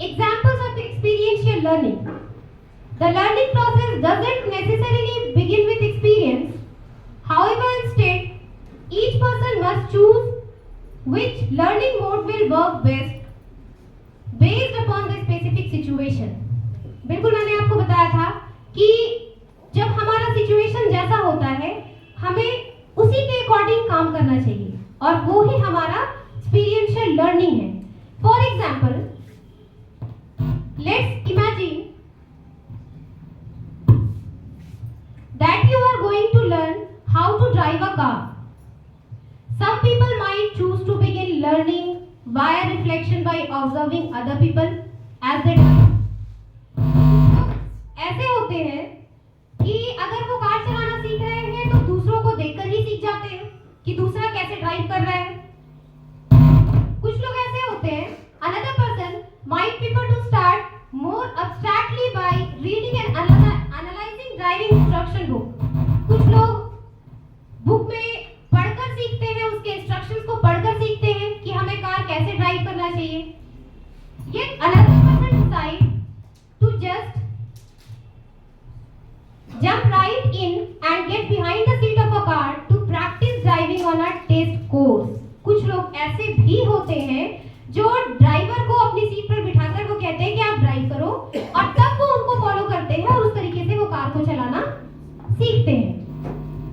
Examples of experiential learning. The learning process doesn't necessarily begin with experience. However, instead, each person must choose which learning mode will work best based upon the specific situation. बिल्कुल मैंने आपको बताया था कि जब हमारा सिचुएशन जैसा होता है हमें उसी के अकॉर्डिंग काम करना चाहिए और वो ही हमारा एक्सपीरियंशियल लर्निंग है। For example, let's imagine that you are going to learn how to drive a car. Some people might choose to begin learning via reflection by observing other people as they drive. ऐसे होते हैं कि अगर वो car चलाना सीख रहे हैं तो दूसरों को देखकर ही सीख जाते हैं कि दूसरा कैसे ड्राइव कर रहा है। कुछ लोग ऐसे होते हैं, another person might prefer to start more abstractly by reading and analyzing driving instruction book. कुछ लोग बुक में पढ़कर सीखते हैं, उसके इंस्ट्रक्शंस को पढ़कर सीखते हैं कि हमें कार कैसे ड्राइव करना चाहिए। Yet another person decide to just jump right in and get behind the seat of a car to practice driving on a test course. कुछ लोग ऐसे भी होते हैं जो ड्राइवर को अपनी सीट पर बिठाकर वो कहते हैं कि आप ड्राइव करो और तब वो उनको फॉलो करते हैं और उस तरीके से वो कार को चलाना सीखते हैं।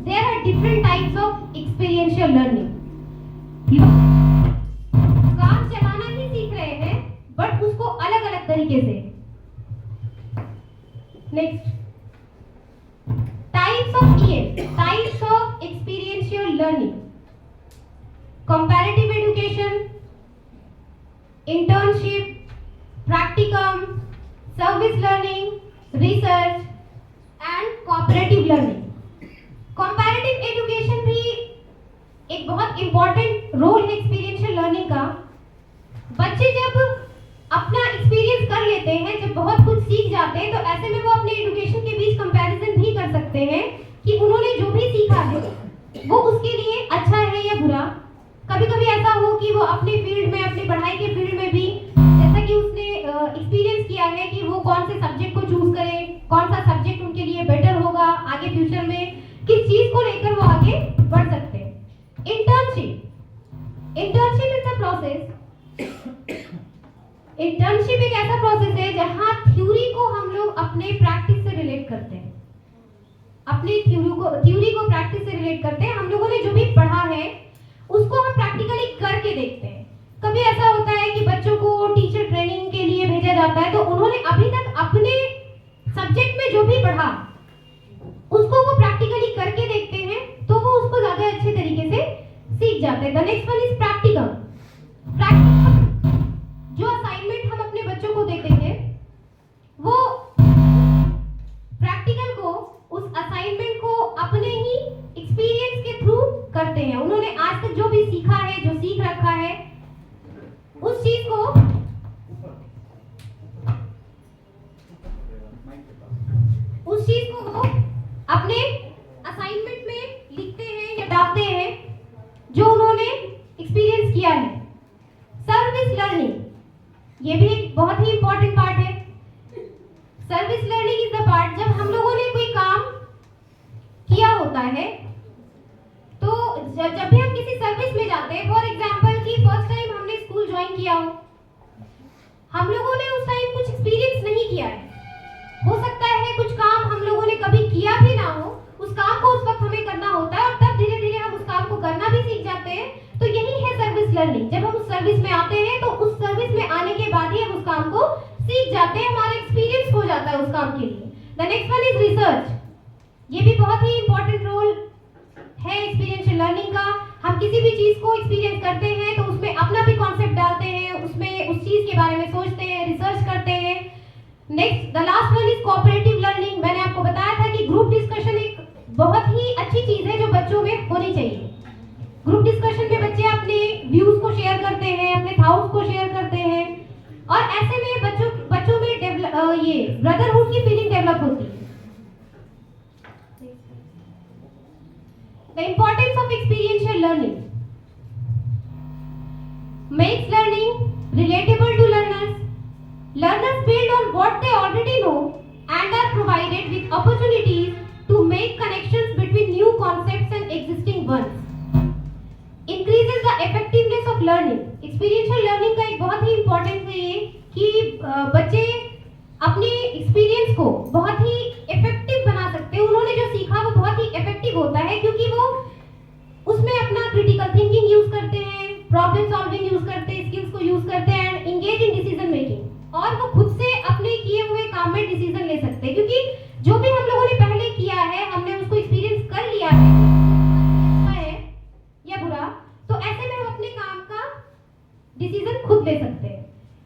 There are different types of experiential learning. Car चलाना ही सीख रहे हैं बट उसको अलग अलग तरीके से। Next, types of EL, types of experiential learning, comparative education, internship, practicum, service learning, research and cooperative learning. Comparative education भी एक बहुत important रोल है एक्सपीरियंशियल लर्निंग का। बच्चे जब अपना एक्सपीरियंस कर लेते हैं, जब बहुत कुछ सीख जाते हैं, तो ऐसे में वो अपने एजुकेशन के बीच कंपैरिजन भी कर सकते हैं कि उन्होंने जो भी सीखा है वो उसके लिए अच्छा है या बुरा। कभी कभी ऐसा हो कि वो अपने फील्ड में, अपनी पढ़ाई के फील्ड में भी, जैसा कि उसने एक्सपीरियंस किया है कि वो कौन से सब्जेक्ट को चूज करें, कौन सा सब्जेक्ट उनके लिए बेटर होगा आगे फ्यूचर में, किस चीज को लेकर वो आगे बढ़ सकते हैं। Internship is the process. Internship एक ऐसा प्रोसेस है जहां थ्योरी को हम लोग अपने प्रैक्टिस से रिलेट करते हैं, अपनी थ्योरी को प्रैक्टिस से रिलेट करते हैं। हम लोगों ने जो भी पढ़ा है उसको हम प्रैक्टिकली करके देखते हैं। कभी ऐसा होता है कि बच्चों को टीचर ट्रेनिंग के लिए भेजा जाता है, तो उन्होंने अभी तक अपने सब्जेक्ट में जो भी पढ़ा उसको वो प्रैक्टिकली करके देखते हैं, तो वो उसको ज्यादा अच्छे तरीके से सीख जाते हैं। The next one is practical. जो असाइनमेंट हम अपने बच्चों को देते हैं, वो प्रैक्टिकल को, उस असाइनमेंट को अपने ही एक्सपीरियंस के थ्रू करते हैं। उन्होंने आज तक जो भी सीखा है, जो सीख रखा है, उस चीज को वो अपने असाइनमेंट में लिखते हैं या डालते हैं जो उन्होंने एक्सपीरियंस किया है। सर्विस लर्निंग, ये भी एक बहुत ही इंपॉर्टेंट पार्ट है। Service learning is the part जब हम लोगों ने कोई काम किया होता है, तो जब भी हम किसी सर्विस में जाते हैं, फॉर एग्जांपल कि फर्स्ट टाइम हमने स्कूल ज्वाइन किया हो, हम लोगों ने उस टाइम कुछ एक्सपीरियंस नहीं किया है, हो सकता है कुछ काम हम लोगों ने कभी किया भी ना हो, उस काम को उस वक्त हमें करना होता है और तब धीरे धीरे हम उस काम को करना भी सीख जाते हैं। तो यही है सर्विस लर्निंग। जब हम उस सर्विस में आते हैं तो उस सर्विस में आने के बाद ही हम उस काम को सीख जाते हैं, हमारा एक्सपीरियंस हो जाता है उस काम के लिए। The next one is research. ये भी बहुत ही इंपॉर्टेंट रोल है एक्सपीरियंशियल लर्निंग का। हम किसी भी चीज को एक्सपीरियंस करते हैं तो उसमें अपना भी कॉन्सेप्ट डालते हैं, उसमें उस चीज के बारे में सोचते हैं, रिसर्च करते हैं। Next, the last one is cooperative learning. मैंने आपको बताया था कि ग्रुप डिस्कशन एक बहुत ही अच्छी चीज है जो बच्चों में होनी चाहिए। ग्रुप डिस्कशन में बच्चे अपने व्यूज को शेयर करते हैं, अपने थॉट्स को शेयर करते हैं, और ऐसे में बच्चों में ये ब्रदरहुड की फीलिंग डेवलप होती है। The importance of experiential learning makes learning relatable to learners. Learners build on what they already know and are provided with opportunities to make connections between new concepts and existing ones. Increases the effectiveness of learning. Experiential learning का एक बहुत ही important है ये कि बच्चे अपने experience को बहुत ही effective बना सकते हैं। उन्होंने जो सीखा वो बहुत ही effective होता है क्योंकि वो उसमें अपना critical thinking use करते हैं, problem solving use करते हैं, skills को use करते हैं and engage in decision making। और वो खुद से अपने किए हुए काम में डिसीजन ले सकते हैं, क्योंकि जो भी हम लोगों ने पहले किया है, हमने उसको एक्सपीरियंस कर लिया है, अच्छा है या बुरा, तो ऐसे में हम अपने काम का डिसीजन खुद ले सकते हैं।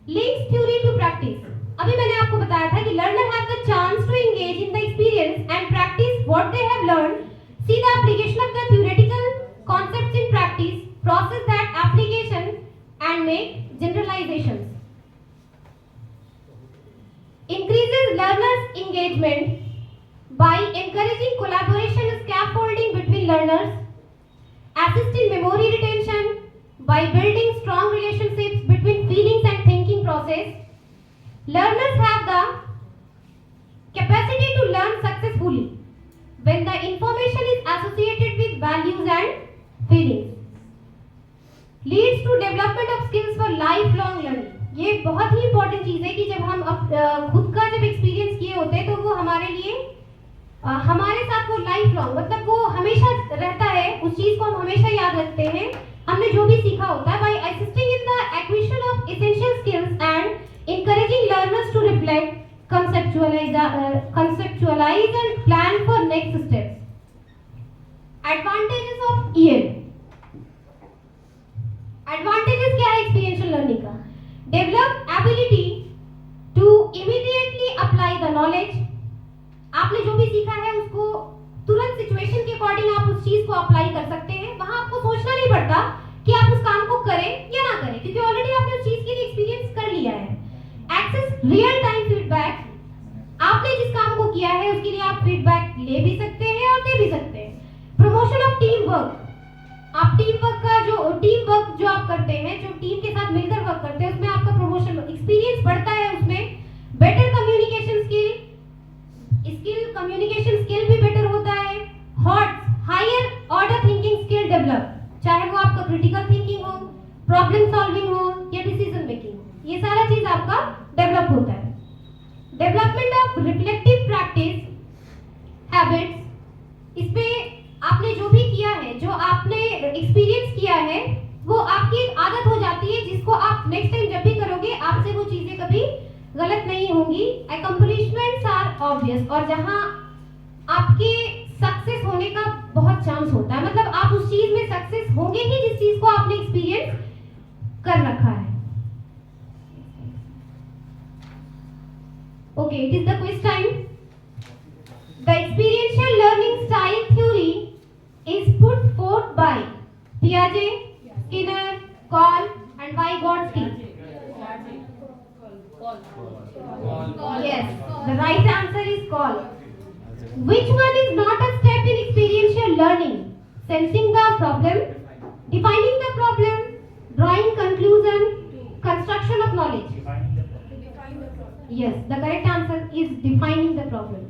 Links theory to practice. अभी मैंने आपको बताया था कि learner have the chance to engage in the experience and practice what they have learned, see the application of the theoretical concepts in practice, process that application and make generalisations. Increases learners' engagement by encouraging collaboration and scaffolding between learners, assist in memory retention by building strong relationships between feelings and thinking process. Learners have the capacity to learn successfully when the information is associated with values and feelings. Leads to development of skills for lifelong learning. ये बहुत ही important चीज है कि जब हम खुद का जब एक्सपीरियंस किए होते हैं तो वो हमारे लिए हमारे साथ वो लाइफ लॉन्ग, मतलब वो हमेशा रहता है, उस चीज को हम हमेशा याद रखते हैं, हमने जो भी सीखा होता है। By assisting in the acquisition of essential skills and encouraging learners to reflect, conceptualize and plan for next steps. Advantages of EL. Advantages क्या है एक्सपीरियंशियल लर्निंग का? Develop ability to immediately apply the knowledge. आपने जो भी सीखा है उसको तुरंत सिचुएशन के अकॉर्डिंग आप उस चीज को अप्लाई कर सकते हैं। वहां आपको सोचना नहीं पड़ता कि आप उस काम को करें या ना करें, क्योंकि ऑलरेडी आपने उस चीज के लिए एक्सपीरियंस कर लिया है। एक्सेस रियल टाइम फीडबैक, आपने जिस काम को किया है उसके लिए आप फीडबैक ले भी सकते हैं और दे भी सकते हैं। प्रमोशन ऑफ टीम वर्क, आप टीम वर्क जो आप करते हैं, जो टीम के साथ मिलकर वर्क करते हैं, उसमें आपका प्रमोशन एक्सपीरियंस बढ़ता है, उसमें बेटर कम्युनिकेशन स्किल भी बेटर होता है। Higher order thinking skill develop, चाहे वो आपका क्रिटिकल थिंकिंग हो, प्रॉब्लम सॉल्विंग हो या डिसीजन मेकिंग हो, ये सारा चीज आपका डेवलप होता है। Development of reflective practice habits, इस पे आपने जो भी किया है, जो आपने एक्सपीरियंस किया है, वो आपकी एक आदत हो जाती है जिसको आप नेक्स्ट टाइम जब भी करोगे आपसे वो चीजें कभी गलत नहीं होंगी। अकम्प्लिशमेंट्स आर ऑब्वियस, और जहां आपके सक्सेस होने का बहुत चांस होता है, मतलब आप उस चीज में सक्सेस होंगे ही जिस चीज को आपने एक्सपीरियंस कर रखा है। Okay, it is the quiz time. The experiential learning style theory is put forth by Piaget, Skinner, Call and Vygotsky. Yes, the right answer is Call. Which one is not a step in experiential learning? Sensing the problem, defining the problem, drawing conclusion, construction of knowledge. Yes, the correct answer is defining the problem.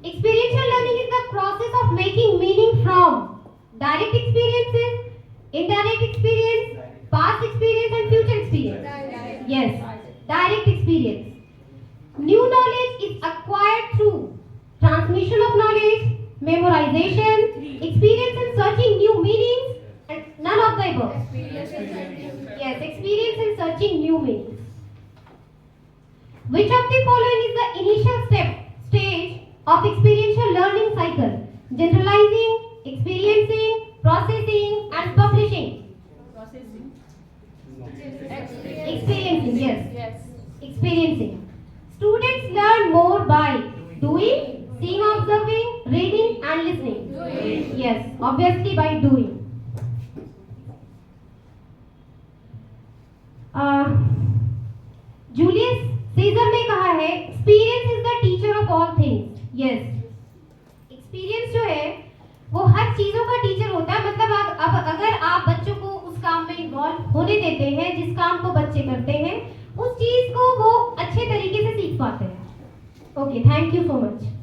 Experiential learning is the process of making meaning from direct experiences, indirect experience, past experience and future experience. Yes, direct experience. New knowledge is acquired through transmission of knowledge, memorization, experience in searching new meanings, and none of the above. Yes, experience in searching new meanings. Which of the following is the initial stage of experiential learning cycle? Generalizing, experiencing, processing and publishing. Experiencing, yes. Experiencing. Students learn more by doing, seeing, observing, reading and listening. Yes, obviously by doing. Julius Caesar ने कहा है, experience is the teacher of all things. Yes, experience जो है वो हर चीजों का teacher होता है। मतलब अब अगर आप बच्चों को उस काम में इन्वॉल्व होने देते हैं जिस काम को बच्चे करते हैं, उस चीज को वो अच्छे तरीके से सीख पाते हैं। Okay, thank you so much.